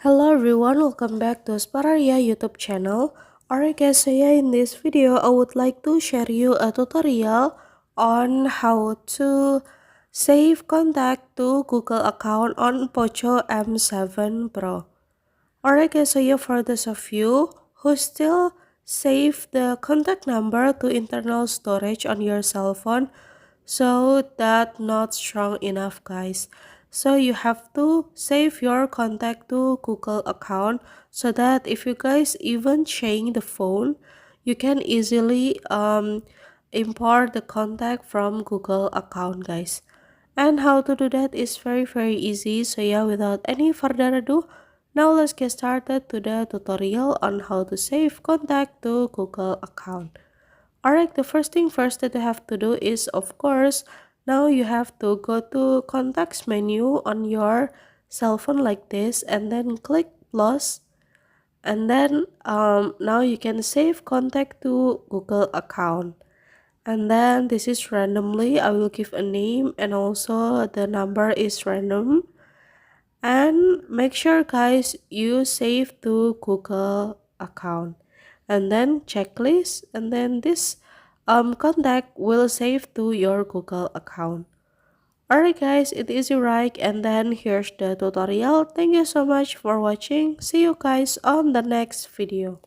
Hello everyone, welcome back to Aspararia YouTube channel. Alright guys, so yeah, in this video I would like to share you a tutorial on how to save contact to Google account on Poco M7 Pro. Alright guys, so yeah, for those of you who still save the contact number to internal storage on your cell phone, so that not strong enough guys. So you have to save your contact to Google account so that if you guys even change the phone, you can easily import the contact from Google account guys. And how to do that is very easy. So yeah, without any further ado, now let's get started to the tutorial on how to save contact to Google account. Alright, the first thing first that you have to do is, of course, now you have to go to contacts menu on your cell phone like this and then click plus, and then now you can save contact to Google account. And then this is randomly, I will give a name and also the number is random. And make sure guys you save to Google account, and then checklist, and then this contact will save to your Google account. Alright guys, it is right, and then here's the tutorial. Thank you so much for watching. See you guys on the next video.